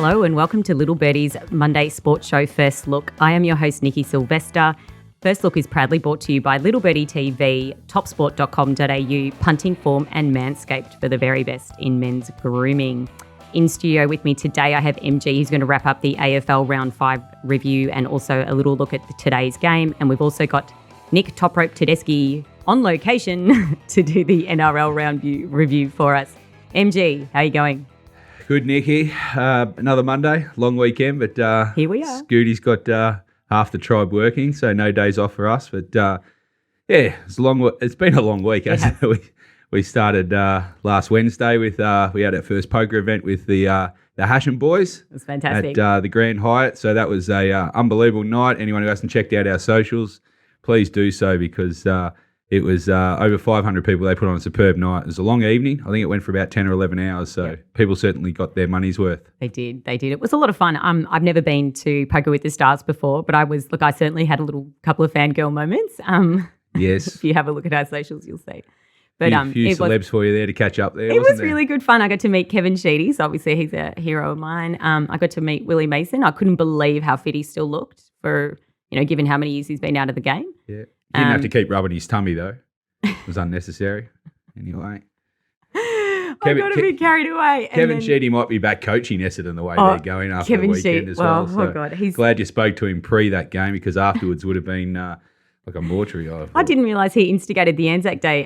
Hello and welcome to Little Birdie's Monday Sports Show First Look. I am your host, Nikki Sylvester. First Look is proudly brought to you by Little Birdie TV, topsport.com.au, Punting Form and Manscaped for the very best in men's grooming. In studio with me today, I have MG, who's going to wrap up the AFL Round 5 review and also a little look at today's game. And we've also got Nick Toprope Tedeschi on location to do the NRL Round review for us. MG, how are you going? Good, Nikki. Another Monday, long weekend, but here we are. Scooty's got half the tribe working, so no days off for us. But it's been a long week, hasn't it? We started last Wednesday with we had our first poker event with the Hashem boys. It was fantastic at the Grand Hyatt. So that was a unbelievable night. Anyone who hasn't checked out our socials, please do so because it was over 500 people. They put on a superb night. It was a long evening. I think it went for about 10 or 11 hours. So people certainly got their money's worth. They did. It was a lot of fun. I've never been to Poker with the Stars before, but I certainly had a couple of fangirl moments. Yes. If you have a look at our socials, you'll see. But a few celebs for you there to catch up there. It was really good fun. I got to meet Kevin Sheedy, so obviously he's a hero of mine. I got to meet Willie Mason. I couldn't believe how fit he still looked for, given how many years he's been out of the game. Yeah. He didn't have to keep rubbing his tummy though. It was unnecessary. Anyway. I got a bit carried away. Kevin Sheedy might be back coaching Essendon the way they're going after the weekend as well. So God. Glad you spoke to him pre that game because afterwards would have been like a mortuary. I didn't realise he instigated the Anzac Day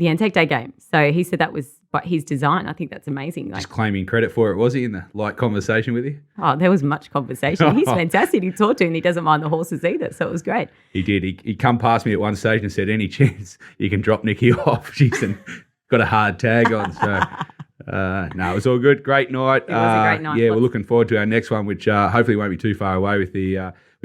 game. So he said that was his design. I think that's amazing. Just claiming credit for it, was he, in the light conversation with you? Oh, there was much conversation. He's fantastic to talk to and he doesn't mind the horses either. So it was great. He did. He come past me at one stage and said, any chance you can drop Nikki off? She's got a hard tag on. So, no, it was all good. Great night. It was a great night. Yeah, we're looking forward to our next one, which hopefully won't be too far away with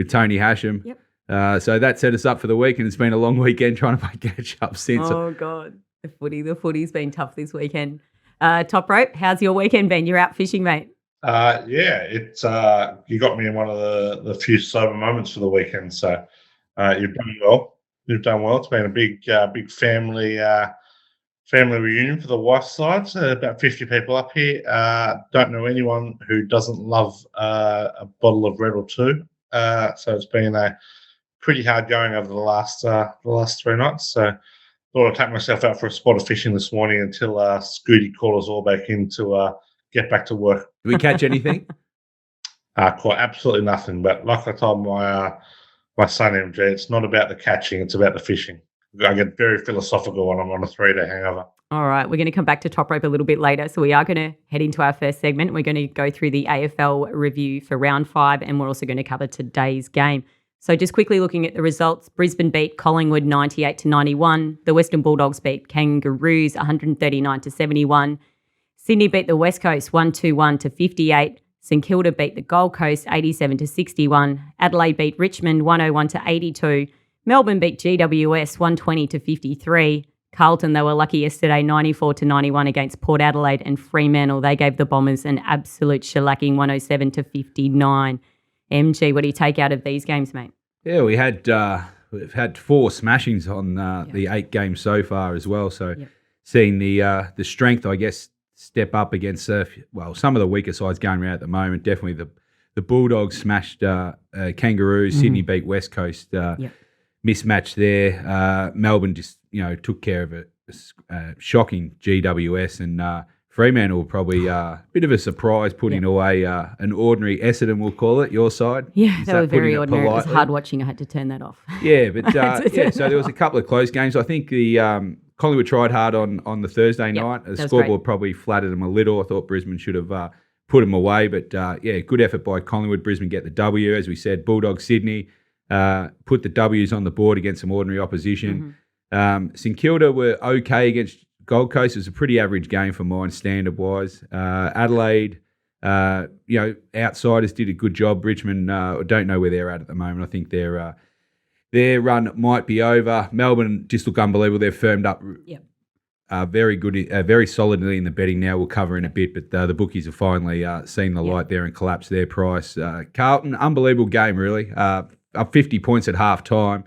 Tony Hashem. Yep. So that set us up for the week, and it's been a long weekend trying to play catch up since. Oh, God. The footy's been tough this weekend. Toprope, how's your weekend been? You're out fishing, mate. It's you got me in one of the few sober moments for the weekend. So you've done well. It's been a big family reunion for the wife's side. So about 50 people up here. Don't know anyone who doesn't love a bottle of red or two. So it's been a pretty hard going over the last 3 nights. So thought I'd take myself out for a spot of fishing this morning until Scooty called us all back in to get back to work. Did we catch anything? Caught absolutely nothing. But like I told my son MJ, it's not about the catching; it's about the fishing. I get very philosophical when I'm on a 3-day hangover. All right, we're going to come back to Toprope a little bit later. So we are going to head into our first segment. We're going to go through the AFL review for round 5, and we're also going to cover today's game. So just quickly looking at the results, Brisbane beat Collingwood 98-91. The Western Bulldogs beat Kangaroos 139-71. Sydney beat the West Coast 121-58. St Kilda beat the Gold Coast 87-61. Adelaide beat Richmond 101-82. Melbourne beat GWS 120-53. Carlton, they were lucky yesterday, 94-91 against Port Adelaide, and Fremantle, they gave the Bombers an absolute shellacking 107-59. MG, what do you take out of these games, mate? Yeah, we've had 4 smashings on the 8 games so far as well. So seeing the strength, I guess, step up against some of the weaker sides going around at the moment. Definitely the Bulldogs smashed Kangaroos. Sydney beat West Coast. Mismatch there. Melbourne just took care of a shocking GWS, and Fremantle probably a bit of a surprise putting away an ordinary Essendon, we'll call it, your side. Yeah, they were very ordinary. It was hard watching. I had to turn that off. Yeah, but so there was a couple of close games. I think the Collingwood tried hard on the Thursday night. The scoreboard probably flattered them a little. I thought Brisbane should have put them away, but good effort by Collingwood. Brisbane get the W, as we said. Bulldogs Sydney put the W's on the board against some ordinary opposition. St Kilda were okay against Gold Coast. It was a pretty average game for mine, standard-wise. Adelaide, outsiders did a good job. Richmond, I don't know where they're at the moment. I think their run might be over. Melbourne just look unbelievable. They've firmed up very good, very solidly in the betting now. We'll cover in a bit, but the bookies have finally seen the light there and collapsed their price. Carlton, unbelievable game, really. Up 50 points at half-time.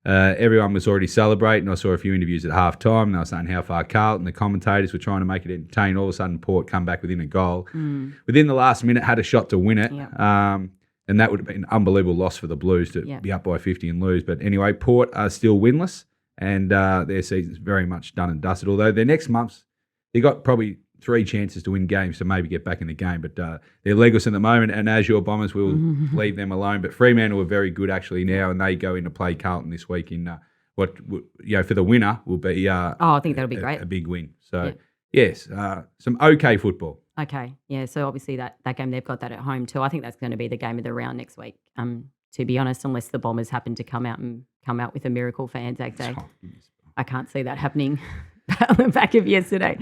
Everyone was already celebrating. I saw a few interviews at halftime, and they were saying how far Carlton, the commentators, were trying to make it entertaining. All of a sudden, Port come back within a goal. Within the last minute, had a shot to win it. And that would have been an unbelievable loss for the Blues to be up by 50 and lose. But anyway, Port are still winless, and their season's very much done and dusted. Although their next months, they got probably 3 chances to win games to maybe get back in the game. But they're legless at the moment, and as your Bombers will leave them alone. But Fremantle are very good actually now, and they go in to play Carlton this week in what for the winner will be. I think that'll be great. A big win. So yes, some okay football. Okay, yeah. So obviously that game they've got that at home too. I think that's going to be the game of the round next week. To be honest, unless the Bombers happen to come out with a miracle for Anzac Day, I can't see that happening. On the back of yesterday.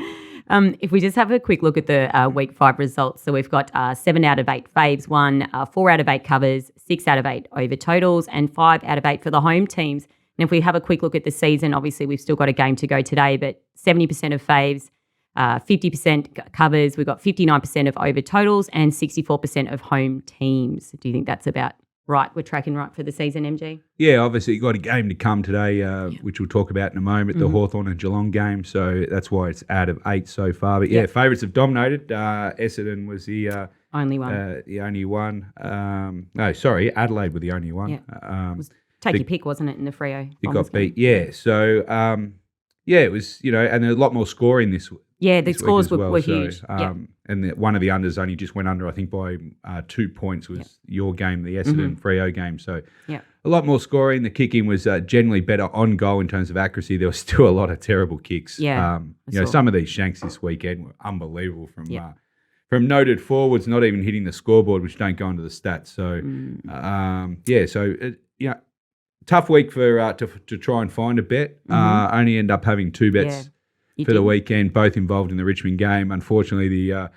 If we just have a quick look at the week 5 results, so we've got 7 out of 8 faves won, 4 out of 8 covers, 6 out of 8 over totals, and 5 out of 8 for the home teams. And if we have a quick look at the season, obviously we've still got a game to go today, but 70% of faves, 50% covers, we've got 59% of over totals and 64% of home teams. Do you think that's about right? We're tracking right for the season, MG? Yeah, obviously you've got a game to come today, which we'll talk about in a moment, the Hawthorn and Geelong game. So that's why it's out of 8 so far. But favourites have dominated. Essendon was the only one. The only one. Adelaide were the only one. Take your pick, wasn't it, in the Freo? It got beat. Yeah. So it was, and a lot more scoring this. Yeah, the scores were huge. And one of the unders only just went under, I think, by 2 points was your game, the Essendon Freo game. So a lot more scoring. The kicking was generally better on goal in terms of accuracy. There was still a lot of terrible kicks. Some of these shanks this weekend were unbelievable from noted forwards, not even hitting the scoreboard, which don't go into the stats. So, tough week for to try and find a bet. Only end up having 2 bets. For the weekend, both involved in the Richmond game. Unfortunately, the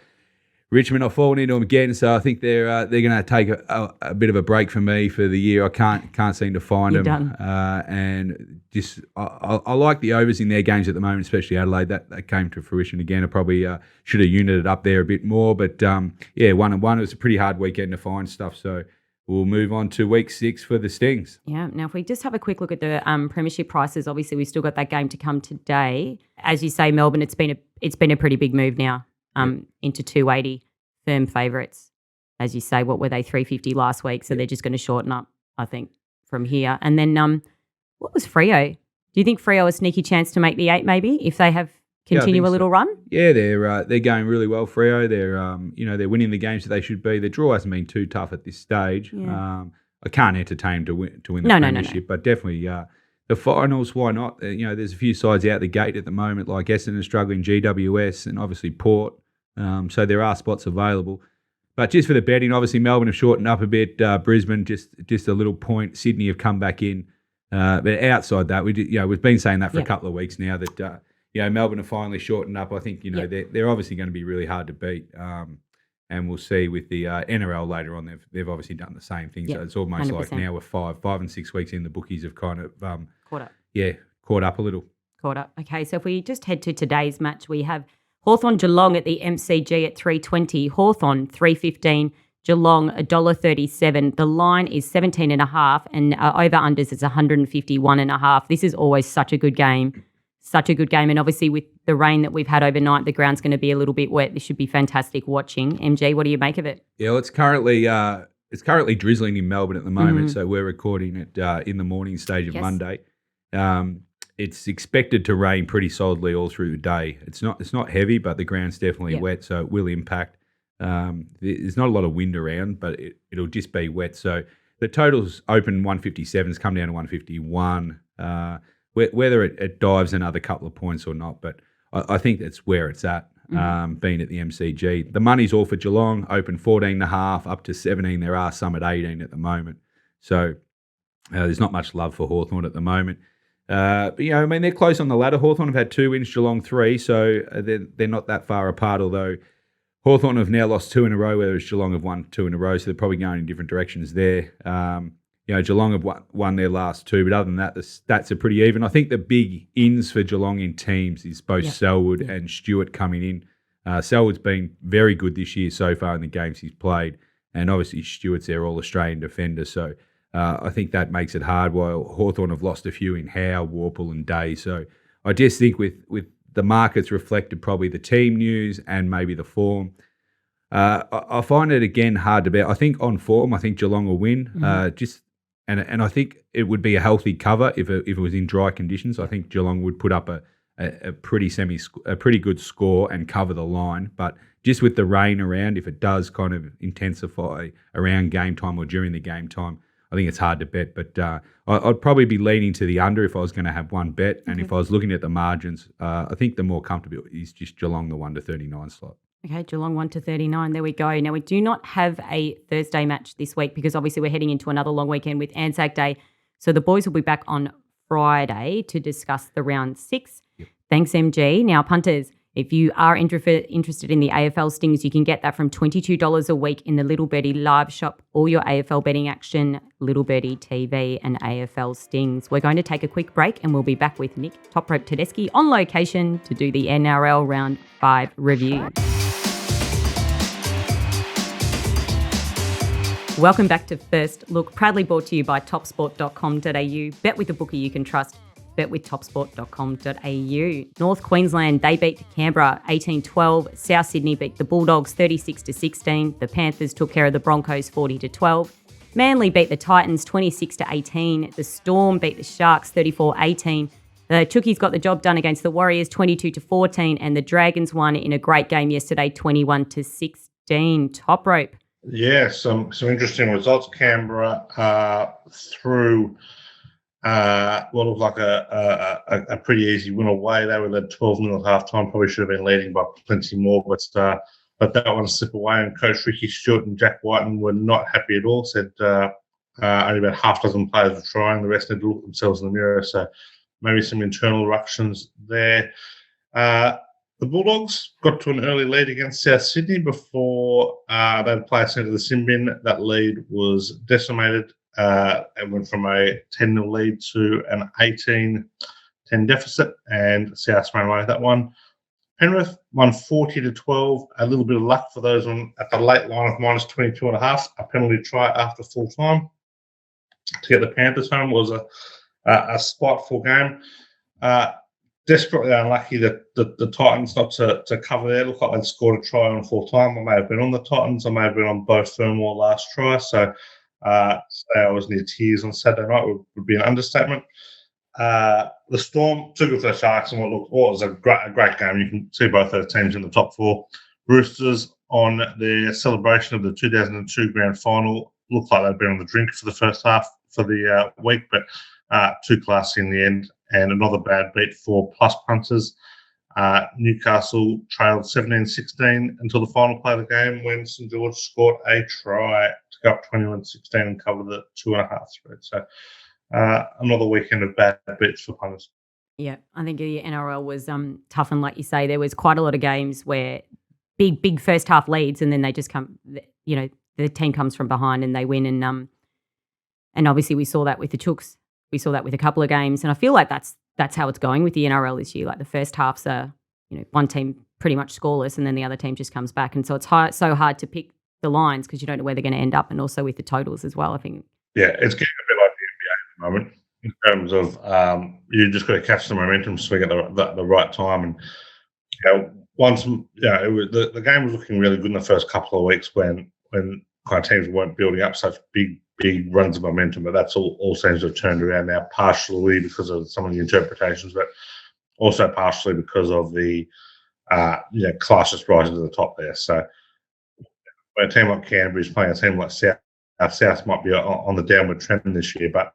Richmond are falling into them again, so I think they're going to take a bit of a break for me for the year. I can't seem to find them, and just I like the overs in their games at the moment, especially Adelaide. That came to fruition again. I probably should have united up there a bit more, but 1-1. It was a pretty hard weekend to find stuff. So we'll move on to week 6 for the Stings. Yeah. Now, if we just have a quick look at the Premiership prices, obviously we've still got that game to come today. As you say, Melbourne, it's been a pretty big move now into 280 firm favourites. As you say, what were they, 350 last week? So they're just going to shorten up, I think, from here. And then what was Freo? Do you think Freo a sneaky chance to make the 8 maybe if they have continue a little run? Yeah, they're going really well. Freo, they're winning the games that they should be. The draw hasn't been too tough at this stage. Yeah. I can't entertain to win the Premiership, but definitely the finals. Why not? There's a few sides out the gate at the moment, like Essendon struggling, GWS, and obviously Port. So there are spots available. But just for the betting, obviously Melbourne have shortened up a bit. Brisbane just a little point. Sydney have come back in. But outside that, we've been saying that for a couple of weeks now that. Melbourne have finally shortened up. I think, they're obviously going to be really hard to beat. And we'll see with the NRL later on, they've obviously done the same thing. So it's almost 100%. Like now we're 5 and 6 weeks in, the bookies have kind of caught up. Yeah, caught up a little. Caught up. Okay, so if we just head to today's match, we have Hawthorn Geelong at the MCG at 3:20. Hawthorn 3:15. Geelong $1.37. The line is 17.5 and over unders is 151.5. This is always such a good game. Such a good game. And obviously with the rain that we've had overnight, the ground's going to be a little bit wet. This should be fantastic watching. MG, what do you make of it? Yeah, well, it's currently drizzling in Melbourne at the moment. So we're recording it in the morning stage of Monday. It's expected to rain pretty solidly all through the day. It's not heavy, but the ground's definitely wet, so it will impact. There's not a lot of wind around, but it'll just be wet. So the total's open 157. It's come down to 151. Whether it dives another couple of points or not, but I think that's where it's at, being at the MCG. The money's all for Geelong, open 14.5 up to 17. There are some at 18 at the moment. So there's not much love for Hawthorn at the moment. But, they're close on the ladder. Hawthorn have had 2 wins, Geelong 3, so they're not that far apart, although Hawthorn have now lost 2 in a row, whereas Geelong have won 2 in a row, so they're probably going in different directions there. Geelong have won their last 2, but other than that, the stats are pretty even. I think the big ins for Geelong in teams is both Selwood and Stewart coming in. Selwood's been very good this year so far in the games he's played, and obviously Stewart's their All-Australian defender. So I think that makes it hard, while Hawthorn have lost a few in Howe, Warple and Day. So I just think with the markets reflected probably the team news and maybe the form, I find it again hard to bet. I think on form, I think Geelong will win. And I think it would be a healthy cover if it was in dry conditions. I think Geelong would put up a pretty good score and cover the line. But just with the rain around, if it does kind of intensify around game time or during the game time, I think it's hard to bet. But I'd probably be leaning to the under if I was going to have one bet. And if I was looking at the margins, I think the more comfortable is just Geelong, the 1-39 slot. Okay, Geelong 1-39. There we go. Now, we do not have a Thursday match this week because obviously we're heading into another long weekend with Anzac Day. So the boys will be back on Friday to discuss the round 6. Yep. Thanks, MG. Now, punters, if you are interested in the AFL Stings, you can get that from $22 a week in the Little Birdie live shop. All your AFL betting action, Little Birdie TV and AFL Stings. We're going to take a quick break and we'll be back with Nick Toprope Tedeschi on location to do the NRL Round 5 review. Welcome back to First Look, proudly brought to you by topsport.com.au. Bet with the bookie you can trust. Bet with topsport.com.au. North Queensland, they beat Canberra 18-12. South Sydney beat the Bulldogs 36-16. The Panthers took care of the Broncos 40-12. Manly beat the Titans 26-18. The Storm beat the Sharks 34-18. The Chookies got the job done against the Warriors 22-14. And the Dragons won in a great game yesterday 21-16. Toprope. Yeah, some interesting results. Canberra through what looked like a pretty easy win away. They were led 12-0 at half-time. Probably should have been leading by plenty more, but that one slipped away. And Coach Ricky Stewart and Jack Whiten were not happy at all. Said only about half a dozen players were trying. The rest had to look at themselves in the mirror. So maybe some internal ructions there. The Bulldogs got to an early lead against South Sydney before they'd play us into the sin bin. That lead was decimated. It went from a 10-0 lead to an 18-10 deficit, and South ran away with that one. Penrith won 40-12. A little bit of luck for those at the late line of minus 22.5. A penalty try after full time to get the Panthers home was a spiteful game. Desperately unlucky that the Titans not to cover there. Looked like they'd scored a try on full time. I may have been on the Titans. I may have been on both Fermor last try. So say I was near tears on Saturday night would be an understatement. The Storm took it to the Sharks and what was a great game. You can see both those teams in the top 4. Roosters on their celebration of the 2002 grand final looked like they'd been on the drink for the first half for the week, but too classy in the end. And another bad beat for plus punters. Newcastle trailed 17-16 until the final play of the game when St George scored a try to go up 21-16 and cover the 2.5 spread. So another weekend of bad beats for punters. Yeah, I think the NRL was tough, and like you say, there was quite a lot of games where big first half leads, and then they just come. The team comes from behind and they win, and obviously we saw that with the Chooks. We saw that with a couple of games, and I feel like that's how it's going with the NRL this year. Like the first halves are, one team pretty much scoreless, and then the other team just comes back, and so it's so hard to pick the lines because you don't know where they're going to end up, and also with the totals as well. I think. Yeah, it's getting a bit like the NBA at the moment in terms of you just got to catch the momentum, swing at the right time, and once the game was looking really good in the first couple of weeks when kind of teams weren't building up such big runs of momentum, but that's all seems to have turned around now, partially because of some of the interpretations, but also partially because of the class just rising to the top there. So when a team like Canberra is playing a team like South might be on the downward trend this year, but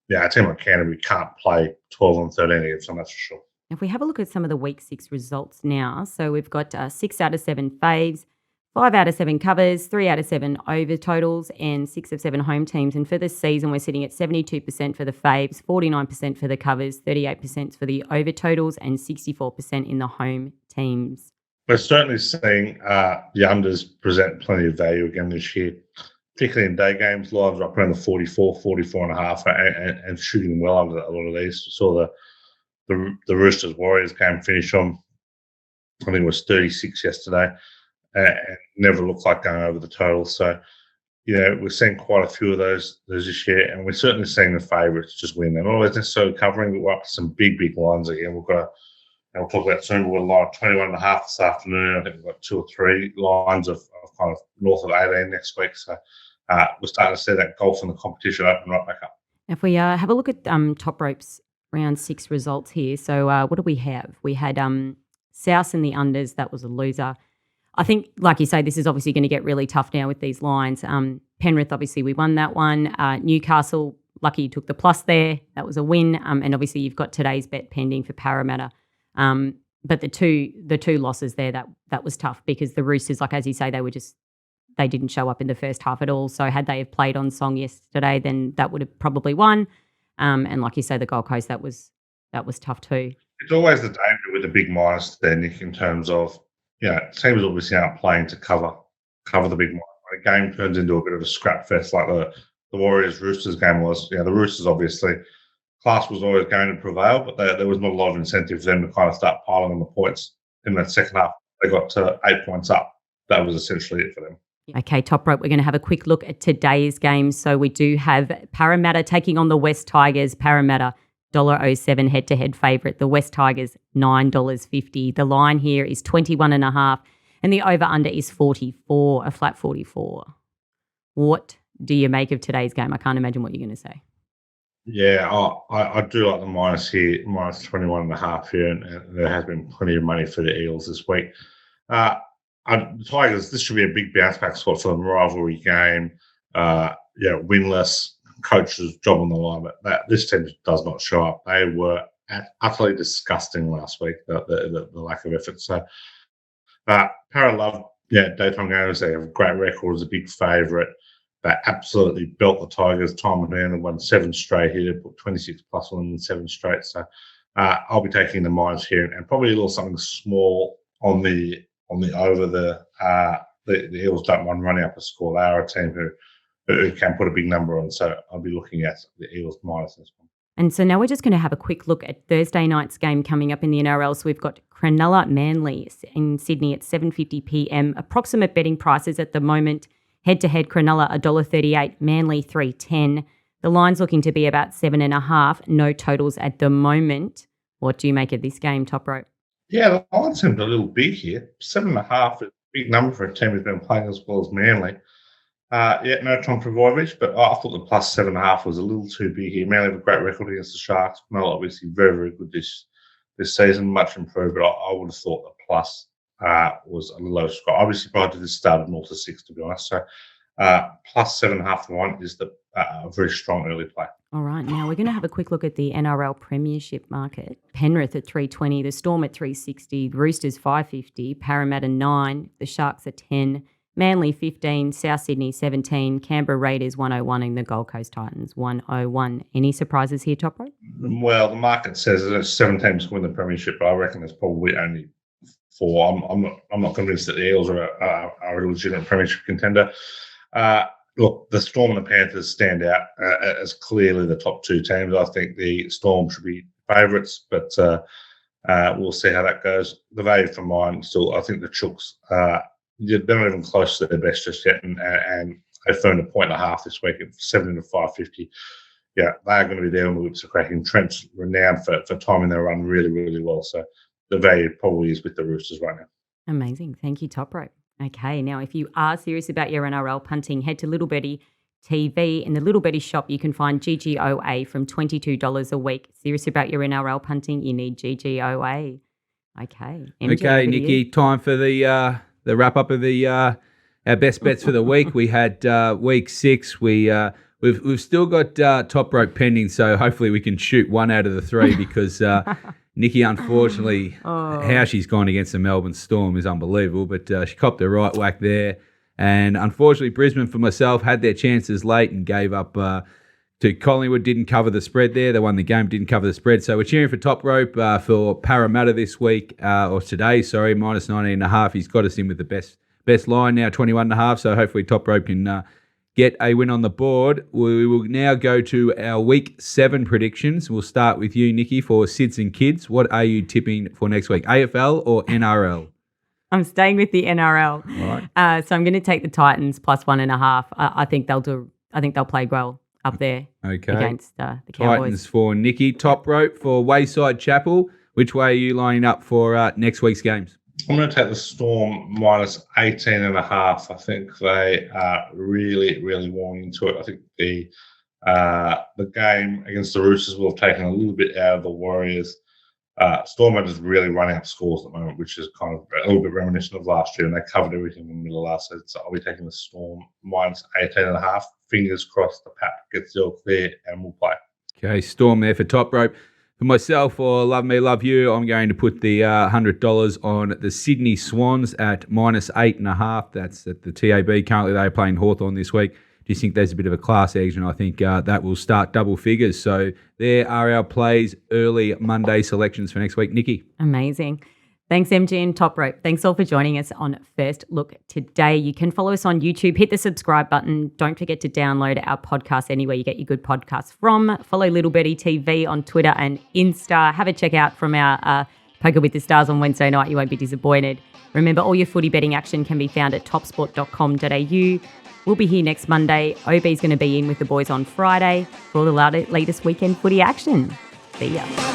a team like Canberra can't play 12 on 13 against them, that's for sure. If we have a look at some of the week 6 results now, so we've got 6 out of 7 faves, 5 out of 7 covers, 3 out of 7 over totals, and 6 of 7 home teams. And for this season, we're sitting at 72% for the faves, 49% for the covers, 38% for the over totals, and 64% in the home teams. We're certainly seeing the unders present plenty of value again this year, particularly in day games. Lives are up around the 44.5 and shooting well under a lot of these. Saw the Roosters Warriors game finish on, I think it was 36 yesterday. And never looked like going over the total. So we're seeing quite a few of those this year, and we're certainly seeing the favourites just win. They're not always necessarily covering, but we're up to some big lines again. We've got, we'll talk about soon, we've got a line of 21.5 this afternoon. I think we've got 2 or 3 lines of kind of north of 18 next week. So we're starting to see that golf and the competition open right back up. If we have a look at Toprope's round 6 results here. So what do we have? We had South in the unders. That was a loser. I think, like you say, this is obviously going to get really tough now with these lines. Penrith, obviously, we won that one. Newcastle, lucky you took the plus there. That was a win. And obviously, you've got today's bet pending for Parramatta. But the two losses there, that was tough because the Roosters, like as you say, they didn't show up in the first half at all. So had they have played on song yesterday, then that would have probably won. And like you say, the Gold Coast, that was tough too. It's always the danger with the big minus there, Nick, in terms of, teams obviously aren't playing to cover the big minus. When a game turns into a bit of a scrap fest like the Warriors-Roosters game was. The Roosters, obviously, class was always going to prevail, but there was not a lot of incentive for them to kind of start piling on the points in that second half. They got to 8 points up. That was essentially it for them. Okay, Toprope, we're going to have a quick look at today's game. So we do have Parramatta taking on the West Tigers. Parramatta, $1.07 head-to-head favourite. The West Tigers, $9.50. The line here is 21.5 and the over-under is 44, a flat 44. What do you make of today's game? I can't imagine what you're going to say. Yeah, I do like the minus here, minus 21.5 here, and there has been plenty of money for the Eels this week. The Tigers, this should be a big bounce back spot for them. Rivalry game, winless, coach's job on the line, but this team does not show up. They were utterly disgusting last week, the lack of effort. So, Para love, daytime games. They have a great record as a big favourite. They absolutely belt the Tigers time and again and won 7 straight here. They put 26 plus on them in 7 straight. So, I'll be taking the minus here and probably a little something small on the over. The Eels don't mind running up a score. They are a team who can put a big number on. So I'll be looking at the Eels minus this one. And so now we're just going to have a quick look at Thursday night's game coming up in the NRL. So we've got Cronulla Manly in Sydney at 7:50 p.m. Approximate betting prices at the moment. Head-to-head Cronulla $1.38, Manly $3.10. The line's looking to be about 7.5. No totals at the moment. What do you make of this game, Toprope? Yeah, the line seemed a little big here. 7.5 is a big number for a team who's been playing as well as Manly. No Tom Preveiw, but I thought the plus 7.5 was a little too big here. Manly have a great record against the Sharks. Cronulla obviously very, very good this season, much improved, but I would have thought the plus was a low score. Obviously, prior to this started north of 6, to be honest. So plus 7.5 to 1 is a very strong early play. All right, now we're going to have a quick look at the NRL Premiership market. Penrith at $3.20, the Storm at $3.60, the Roosters $5.50, Parramatta $9, the Sharks at $10, Manly $15, South Sydney $17, Canberra Raiders $101, and the Gold Coast Titans $101. Any surprises here, Toprope? Well, the market says there's 7 teams to win the Premiership, but I reckon there's probably only 4. I'm not convinced that the Eels are a legitimate Premiership contender. Look, the Storm and the Panthers stand out as clearly the top 2 teams. I think the Storm should be favourites, but we'll see how that goes. The value for mine still, I think the Chooks, they're not even close to their best just yet, and they earned a 1.5 this week at 70 to 550. Yeah, they are going to be there when the whips are cracking. Trent's renowned for timing their run really, really well. So the value probably is with the Roosters right now. Amazing. Thank you, Toprope. Okay, now if you are serious about your NRL punting, head to Little Birdie TV. In the Little Birdie shop, you can find GGOA from $22 a week. Serious about your NRL punting, you need GGOA. Okay. MJ, okay, Nikki, time for the wrap-up of our best bets for the week. We had week 6. We've still got Toprope pending, so hopefully we can shoot 1 out of the 3 because Nikki, unfortunately, how she's gone against the Melbourne Storm is unbelievable, but she copped the right whack there. And unfortunately, Brisbane, for myself, had their chances late and gave up to Collingwood, didn't cover the spread there. They won the game, didn't cover the spread. So we're cheering for Toprope for Parramatta this week, or today, sorry, minus 19.5. He's got us in with the best line now, 21.5. So hopefully Toprope can get a win on the board. We will now go to our week 7 predictions. We'll start with you, Nikki, for Sids and Kids. What are you tipping for next week, AFL or NRL? I'm staying with the NRL. Right. So I'm going to take the Titans plus 1.5. I think they'll play well up there against the Cowboys. Titans for Nikki. Top rope for Wayside Chapel. Which way are you lining up for next week's games? I'm going to take the Storm minus 18.5. I think they are really, really warming into it. I think the game against the Roosters will have taken a little bit out of the Warriors. Storm are just really running up scores at the moment, which is kind of a little bit reminiscent of last year, and they covered everything in the middle of last season. So I'll be taking the Storm minus 18.5. Fingers crossed the Pap gets the all clear and we'll play. Okay, Storm there for top rope. For myself, or Love Me, Love You, I'm going to put the $100 on the Sydney Swans at minus 8.5. That's at the TAB. Currently, they're playing Hawthorn this week. Just think there's a bit of a class edge, and I think that will start double figures. So there are our plays, early Monday selections for next week. Nikki. Amazing. Thanks, MG and Top Rope. Thanks all for joining us on First Look today. You can follow us on YouTube. Hit the subscribe button. Don't forget to download our podcast anywhere you get your good podcasts from. Follow Little Birdie TV on Twitter and Insta. Have a check out from our Poker with the Stars on Wednesday night. You won't be disappointed. Remember, all your footy betting action can be found at topsport.com.au. We'll be here next Monday. OB's going to be in with the boys on Friday for all the latest weekend footy action. See ya.